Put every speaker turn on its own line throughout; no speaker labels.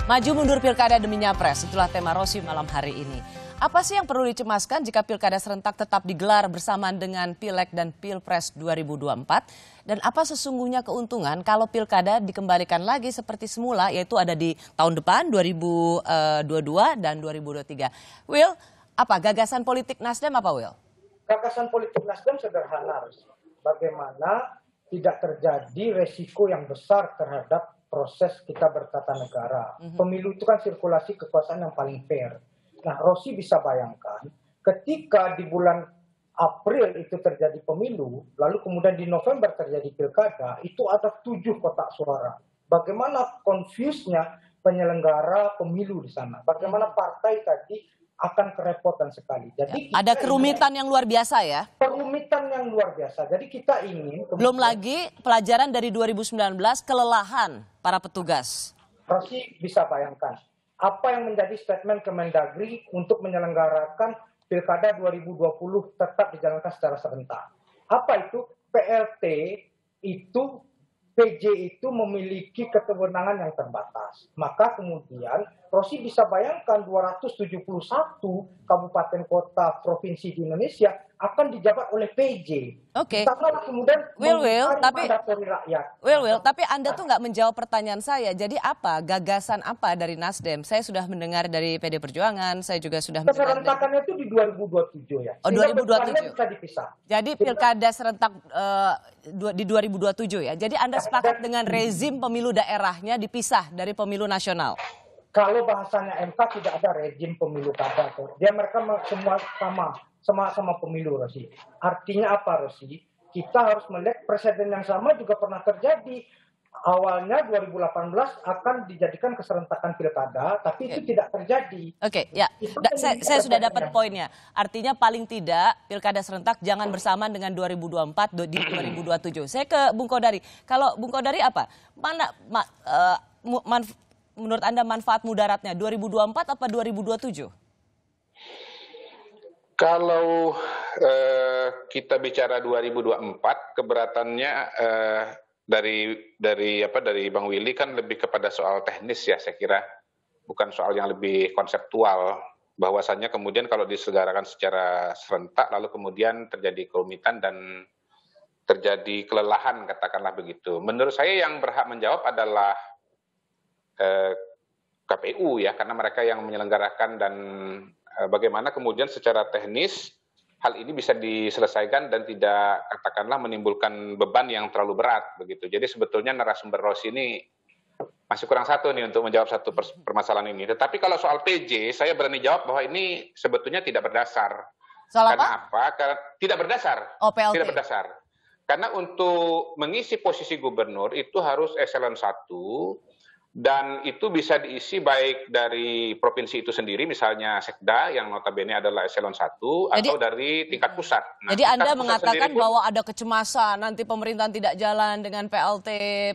Maju mundur pilkada demi nyapres, itulah tema Rosi malam hari ini. Apa sih yang perlu dicemaskan jika pilkada serentak tetap digelar bersamaan dengan Pileg dan Pilpres 2024? Dan apa sesungguhnya keuntungan kalau pilkada dikembalikan lagi seperti semula, yaitu ada di tahun depan 2022 dan 2023? Will, apa gagasan politik Nasdem apa, Will?
Gagasan politik Nasdem sederhana, bagaimana tidak terjadi resiko yang besar terhadap proses kita bertatanegara. Pemilu itu kan sirkulasi kekuasaan yang paling fair. Nah, Rosi bisa bayangkan ketika di bulan April itu terjadi pemilu, lalu kemudian di November terjadi pilkada, itu ada 7 kotak suara. Bagaimana confuse-nya penyelenggara pemilu di sana? Bagaimana partai tadi akan kerepotan sekali. Jadi
ada kerumitan yang luar biasa ya?
Kerumitan yang luar biasa. Jadi kita ingin...
Belum lagi pelajaran dari 2019, kelelahan para petugas.
Rosi bisa bayangkan, apa yang menjadi statement Kemendagri untuk menyelenggarakan Pilkada 2020 tetap dijalankan secara serentak. Apa itu? PLT itu, PJ itu memiliki kewenangan yang terbatas. Maka kemudian Rosi bisa bayangkan 271 kabupaten kota provinsi di Indonesia akan dijabat oleh PJ.
Oke.
Kemudian
tapi Anda tuh nggak menjawab pertanyaan saya. Jadi apa gagasan apa dari Nasdem? Saya sudah mendengar dari PD Perjuangan, saya juga sudah mendengar.
Serentaknya itu di 2027 ya.
Oh, 2027.
Bisa dipisah.
Jadi pilkada serentak di 2027 ya. Jadi Anda sepakat dengan rezim pemilu daerahnya dipisah dari pemilu nasional?
Kalau bahasanya MK tidak ada rezim pemilu kada. Mereka semua sama pemilu, Rosi. Artinya apa, Rosi? Kita harus melihat presiden yang sama juga pernah terjadi. Awalnya 2018 akan dijadikan keserentakan pilkada, tapi itu tidak terjadi.
Oke, ya. Saya sudah dapat poinnya. Artinya paling tidak pilkada serentak jangan bersamaan dengan 2024 di 2027. Saya ke Bung Kodari. Kalau Bung Kodari apa? Mana menurut Anda manfaat mudaratnya 2024 apa 2027?
Kalau kita bicara 2024, keberatannya dari Bang Willy kan lebih kepada soal teknis ya, saya kira bukan soal yang lebih konseptual. Bahwasannya kemudian kalau diselenggarakan secara serentak lalu kemudian terjadi kerumitan dan terjadi kelelahan, katakanlah begitu. Menurut saya yang berhak menjawab adalah KPU ya, karena mereka yang menyelenggarakan, dan bagaimana kemudian secara teknis hal ini bisa diselesaikan dan tidak katakanlah menimbulkan beban yang terlalu berat begitu. Jadi sebetulnya narasumber Rosi ini masih kurang satu nih untuk menjawab satu permasalahan ini. Tetapi kalau soal PJ, saya berani jawab bahwa ini sebetulnya tidak berdasar.
Soal
karena apa? Karena tidak berdasar.
Oh, PLT.
Tidak berdasar. Karena untuk mengisi posisi gubernur itu harus eselon 1. Dan itu bisa diisi baik dari provinsi itu sendiri, misalnya Sekda yang notabene adalah eselon 1, atau dari tingkat pusat.
Nah, jadi Anda mengatakan bahwa ada kecemasan nanti pemerintahan tidak jalan dengan PLT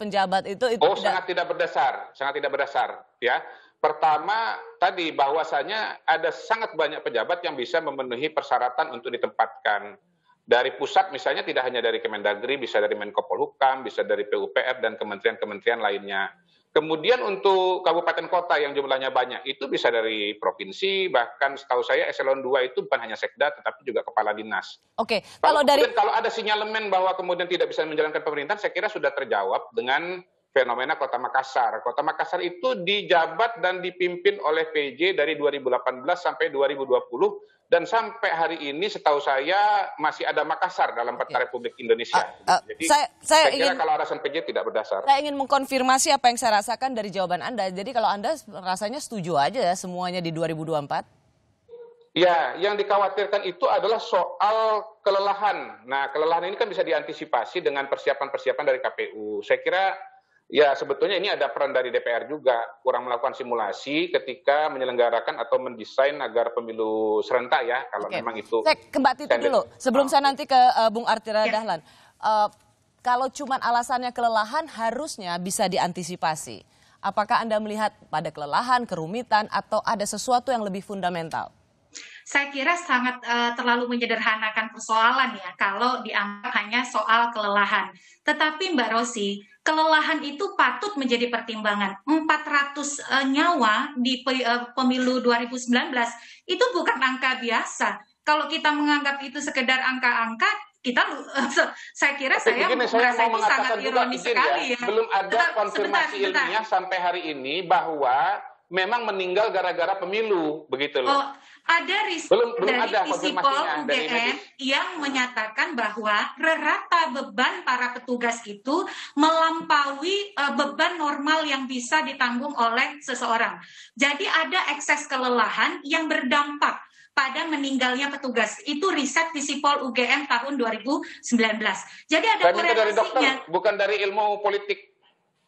penjabat itu
sangat tidak berdasar ya. Pertama tadi bahwasanya ada sangat banyak pejabat yang bisa memenuhi persyaratan untuk ditempatkan. Dari pusat misalnya tidak hanya dari Kemendagri, bisa dari Menko Polhukam, bisa dari PUPR dan kementerian-kementerian lainnya. Kemudian untuk kabupaten kota yang jumlahnya banyak itu bisa dari provinsi, bahkan setahu saya eselon 2 itu bukan hanya sekda tetapi juga kepala dinas.
Oke,
kalau ada sinyalemen bahwa kemudian tidak bisa menjalankan pemerintahan, saya kira sudah terjawab dengan fenomena Kota Makassar. Kota Makassar itu dijabat dan dipimpin oleh PJ dari 2018 sampai 2020. Dan sampai hari ini setahu saya masih ada Makassar dalam peta Republik Indonesia. Jadi saya kira kalau alasan PJ tidak berdasar.
Saya ingin mengkonfirmasi apa yang saya rasakan dari jawaban Anda. Jadi kalau Anda rasanya setuju aja ya semuanya di 2024?
Ya, yang dikhawatirkan itu adalah soal kelelahan. Nah, kelelahan ini kan bisa diantisipasi dengan persiapan-persiapan dari KPU. Saya kira ya sebetulnya ini ada peran dari DPR juga, kurang melakukan simulasi ketika menyelenggarakan atau mendesain agar pemilu serentak ya, kalau memang itu.
Saya ke Mbak Titi dulu, sebelum saya nanti ke Bung Artira Dahlan. Kalau cuma alasannya kelelahan harusnya bisa diantisipasi. Apakah Anda melihat pada kelelahan, kerumitan, atau ada sesuatu yang lebih fundamental?
Saya kira sangat terlalu menyederhanakan persoalan ya kalau dianggap hanya soal kelelahan. Tetapi Mbak Rosi, kelelahan itu patut menjadi pertimbangan. 400 nyawa di pemilu 2019 itu bukan angka biasa. Kalau kita menganggap itu sekedar angka-angka, saya kira saya merasa itu sangat ironis sekali ya.
Belum ada konfirmasi ilmiah sampai hari ini bahwa memang meninggal gara-gara pemilu, begitu loh.
Oh, ada riset dari Visipol UGM yang menyatakan bahwa rata beban para petugas itu melampaui beban normal yang bisa ditanggung oleh seseorang. Jadi ada ekses kelelahan yang berdampak pada meninggalnya petugas. Itu riset Visipol UGM tahun 2019. Jadi ada korelasinya. Dari dokter,
bukan dari ilmu politik.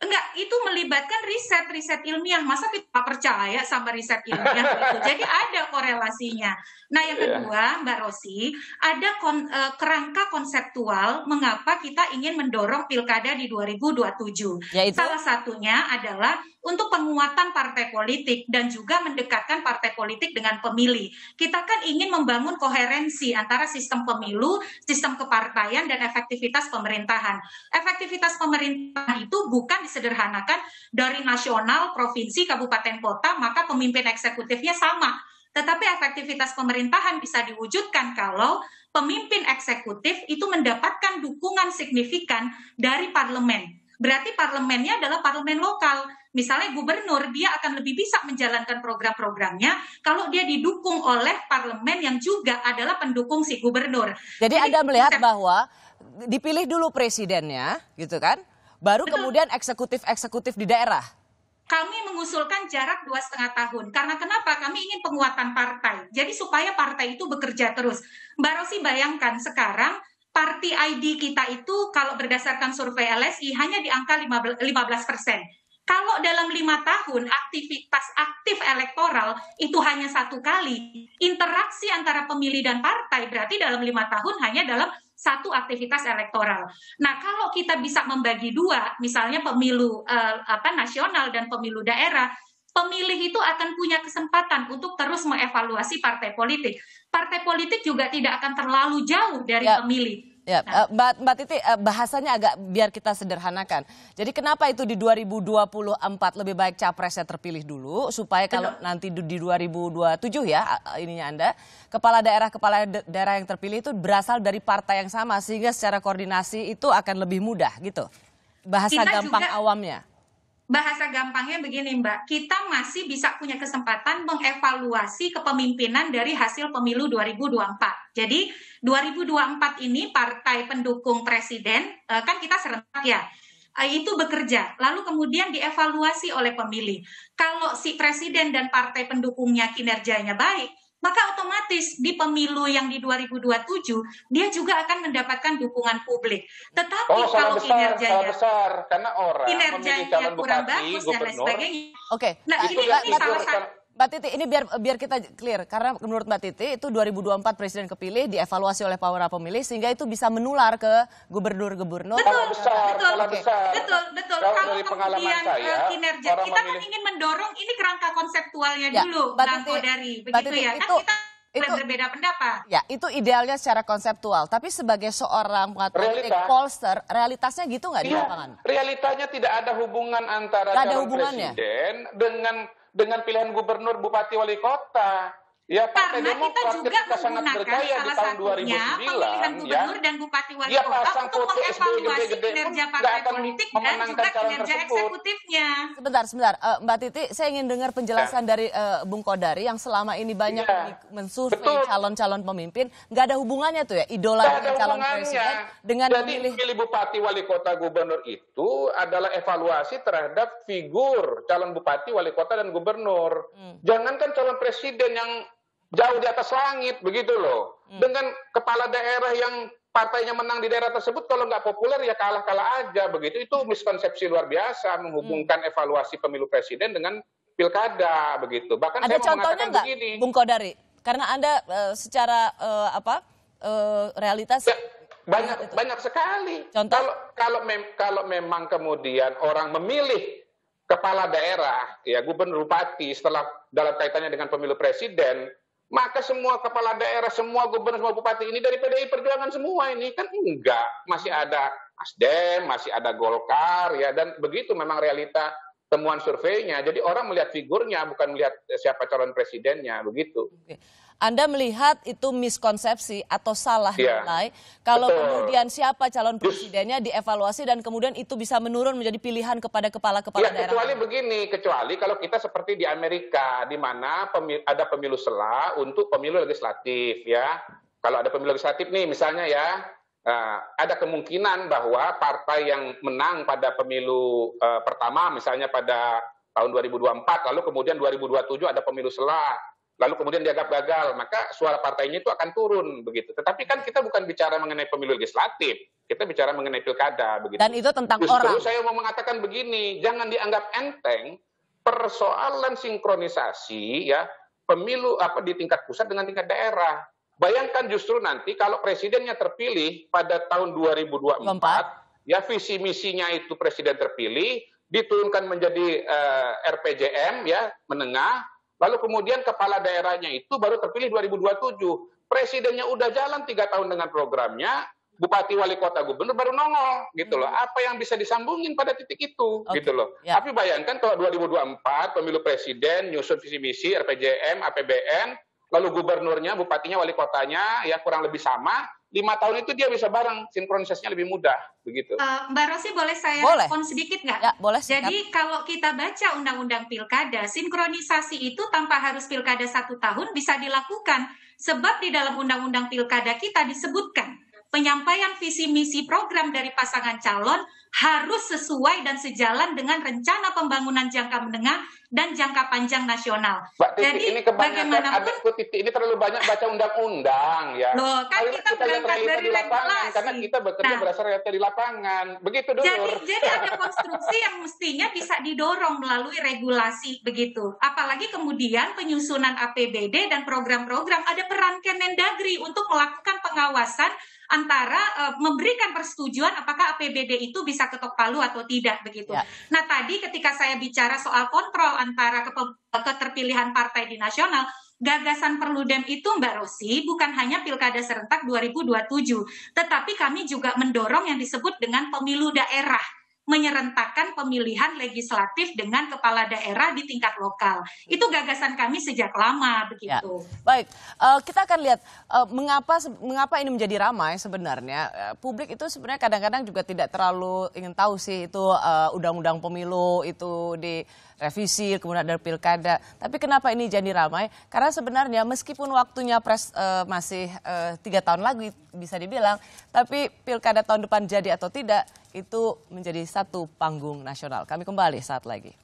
Enggak, itu melibatkan riset ilmiah. Masa kita percaya sama riset ilmiah itu? Jadi ada korelasinya. Nah, yang kedua, Mbak Rosi, ada kerangka konseptual mengapa kita ingin mendorong pilkada di 2027. Yaitu? Salah satunya adalah untuk penguatan partai politik dan juga mendekatkan partai politik dengan pemilih. Kita kan ingin membangun koherensi antara sistem pemilu, sistem kepartaian, dan efektivitas pemerintahan. Efektivitas pemerintahan itu bukan disederhanakan dari nasional, provinsi, kabupaten, kota, maka pemimpin eksekutifnya sama. Tetapi efektivitas pemerintahan bisa diwujudkan kalau pemimpin eksekutif itu mendapatkan dukungan signifikan dari parlemen. Berarti parlemennya adalah parlemen lokal. Misalnya gubernur, dia akan lebih bisa menjalankan program-programnya kalau dia didukung oleh parlemen yang juga adalah pendukung si gubernur.
Jadi Anda melihat bahwa dipilih dulu presidennya, gitu kan? Baru kemudian eksekutif di daerah.
Kami mengusulkan jarak 2,5 tahun. Karena kenapa? Kami ingin penguatan partai. Jadi supaya partai itu bekerja terus. Mbak Rosi bayangkan sekarang party ID kita itu kalau berdasarkan survei LSI hanya di angka 15%. Kalau dalam 5 tahun aktivitas aktif elektoral itu hanya 1 kali, interaksi antara pemilih dan partai berarti dalam 5 tahun hanya dalam 1 aktivitas elektoral. Nah, kalau kita bisa membagi 2, misalnya pemilu nasional dan pemilu daerah, pemilih itu akan punya kesempatan untuk terus mengevaluasi partai politik. Partai politik juga tidak akan terlalu jauh dari pemilih.
Ya, Mbak Titi, bahasanya agak biar kita sederhanakan. Jadi kenapa itu di 2024 lebih baik capresnya terpilih dulu supaya kalau nanti di 2027 ya ininya Anda, kepala daerah yang terpilih itu berasal dari partai yang sama sehingga secara koordinasi itu akan lebih mudah gitu. Bahasa gampang awamnya.
Bahasa gampangnya begini Mbak, kita masih bisa punya kesempatan mengevaluasi kepemimpinan dari hasil pemilu 2024. Jadi 2024 ini partai pendukung presiden, kan kita serentak ya, itu bekerja, lalu kemudian dievaluasi oleh pemilih. Kalau si presiden dan partai pendukungnya kinerjanya baik, maka otomatis di pemilu yang di 2027 dia juga akan mendapatkan dukungan publik. Tetapi kalau
kinerjanya karena orang
kinerjanya kurang bagus dan lain sebagainya.
Oke.
Nah, ini salah satu.
Mbak Titi, ini biar kita clear karena menurut Mbak Titi itu 2024 presiden kepilih dievaluasi oleh para pemilih sehingga itu bisa menular ke gubernur-gubernur.
Betul. Kalau kemudian kinerja kita kan ingin mendorong ini kerangka konseptualnya dulu, Mbak Kodari, begitu ya. Kan kita berbeda pendapat.
Ya, itu idealnya secara konseptual. Tapi sebagai seorang politik pollster, realitasnya gitu nggak di lapangan?
Realitanya tidak ada hubungan antara calon presiden dengan pilihan gubernur, bupati, wali kota. Ya, Partai Demokrat ketika sangat berjaya di tahun 2009,
pemilihan gubernur dan bupati wali kota untuk mengevaluasi kinerja partai politik dan juga kinerja eksekutifnya.
Sebentar, Mbak Titi, saya ingin dengar penjelasan dari Bung Kodari yang selama ini banyak mensurvei calon-calon pemimpin. Nggak ada hubungannya tuh ya, idola dengan calon presiden dengan memilih.
Jadi bupati, wali kota, gubernur itu adalah evaluasi terhadap figur calon bupati, wali kota, dan gubernur. Jangankan calon presiden yang jauh di atas langit, begitu loh. Dengan kepala daerah yang partainya menang di daerah tersebut, kalau nggak populer ya kalah-kalah aja, begitu. Itu miskonsepsi luar biasa menghubungkan evaluasi pemilu presiden dengan pilkada, begitu. Bahkan
ada
saya
contohnya nggak, Bung Kodari? Karena Anda secara realitas...
Ya, banyak sekali.
Contoh?
Kalau memang kemudian orang memilih kepala daerah, ya gubernur, bupati, setelah dalam kaitannya dengan pemilu presiden, Maka semua kepala daerah, semua gubernur, semua bupati ini dari PDI Perjuangan semua ini kan enggak. Masih ada Nasdem, masih ada Golkar ya, dan begitu memang realita temuan surveinya. Jadi orang melihat figurnya bukan melihat siapa calon presidennya, begitu.
Oke. Anda melihat itu miskonsepsi atau salah
Iya,
nilai kalau
betul.
kemudian siapa calon presidennya dievaluasi dan kemudian itu bisa menurun menjadi pilihan kepada kepala-kepala
Ya,
daerah.
kecuali begini, kecuali kalau kita seperti di Amerika, di mana ada pemilu sela untuk pemilu legislatif ya. Kalau ada pemilu legislatif nih misalnya ya, ada kemungkinan bahwa partai yang menang pada pemilu pertama misalnya pada tahun 2024, lalu kemudian 2027 ada pemilu sela, lalu kemudian dianggap gagal, maka suara partainya itu akan turun begitu. Tetapi kan kita bukan bicara mengenai pemilu legislatif, kita bicara mengenai pilkada begitu.
Dan itu tentang
Justru
orang.
saya mau mengatakan begini, jangan dianggap enteng persoalan sinkronisasi ya pemilu di tingkat pusat dengan tingkat daerah. Bayangkan justru nanti kalau presidennya terpilih pada tahun 2024, ya visi misinya itu presiden terpilih diturunkan menjadi RPJM ya menengah. Lalu kemudian kepala daerahnya itu baru terpilih 2027. Presidennya udah jalan 3 tahun dengan programnya, bupati, wali kota, gubernur baru nongol gitu loh. Apa yang bisa disambungin pada titik itu gitu loh. Ya. Tapi bayangkan kalau 2024 pemilu presiden nyusun visi misi RPJM, APBN, lalu gubernurnya, bupatinya, wali kotanya ya kurang lebih sama. 5 tahun itu dia bisa bareng, sinkronisasinya lebih mudah, begitu.
Mbak Rosi, boleh saya respon sedikit nggak?
Ya, boleh.
Jadi kalau kita baca Undang-Undang Pilkada, sinkronisasi itu tanpa harus pilkada 1 tahun bisa dilakukan. Sebab di dalam Undang-Undang Pilkada kita disebutkan, penyampaian visi misi program dari pasangan calon harus sesuai dan sejalan dengan rencana pembangunan jangka menengah dan jangka panjang nasional.
Mbak Titi,
jadi
ini kebanyakan
bagaimanapun
Titi ini terlalu banyak baca undang-undang ya.
Loh, kan kita berangkat dari
di lapangan
regulasi.
karena kita bekerja berdasar realita di lapangan. Begitu dulu.
Jadi ada konstruksi yang mestinya bisa didorong melalui regulasi begitu. Apalagi kemudian penyusunan APBD dan program-program ada peran Kemendagri untuk melakukan pengawasan antara memberikan persetujuan apakah APBD itu bisa ketok palu atau tidak begitu. Ya. Nah tadi ketika saya bicara soal kontrol antara keterpilihan partai di nasional, gagasan Perludem itu Mbak Rosi bukan hanya Pilkada serentak 2027, tetapi kami juga mendorong yang disebut dengan pemilu daerah, menyerentakkan pemilihan legislatif dengan kepala daerah di tingkat lokal. Itu gagasan kami sejak lama begitu.
Ya. Baik, kita akan lihat mengapa ini menjadi ramai sebenarnya. Publik itu sebenarnya kadang-kadang juga tidak terlalu ingin tahu sih itu undang-undang pemilu itu direvisi, kemudian ada pilkada. Tapi kenapa ini jadi ramai? Karena sebenarnya meskipun waktunya masih 3 tahun lagi bisa dibilang, tapi pilkada tahun depan jadi atau tidak, itu menjadi satu panggung nasional. Kami kembali saat lagi.